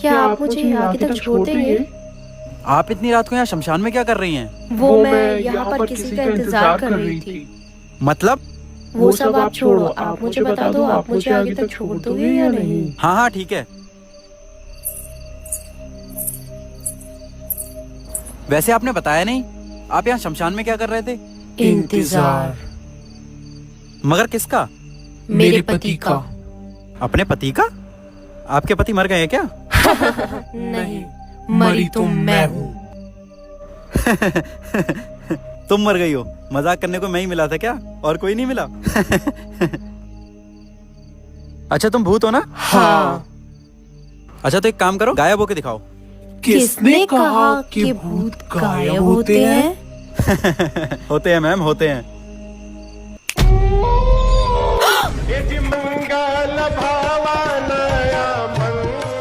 क्या आप मुझे आगे तक छोड़ देंगे? आप इतनी रात को यहाँ शमशान में क्या कर रही हैं? वो मैं यहाँ पर किसी का इंतजार कर रही थी। मतलब? वो सब आप छोड़ो, आप मुझे बता दो, आप मुझे आगे तक छोड़ दोगे या नहीं? हाँ हाँ ठीक है। वैसे आपने बताया नहीं, आप यहाँ शमशान में क्या कर रहे थे? इंतजार। मगर किसका? मेरे पति का। अपने पति का? आपके पति मर गए हैं क्या? नहीं, मरी तो मैं हूँ। तुम मर गई हो? मजाक करने को मैं ही मिला था क्या, और कोई नहीं मिला? अच्छा तुम भूत हो ना? हाँ। अच्छा तो एक काम करो, गायब होके दिखाओ। किसने कहा कि भूत गायब होते हैं? होते हैं मैम, होते हैं। मंगल भावनया मंगल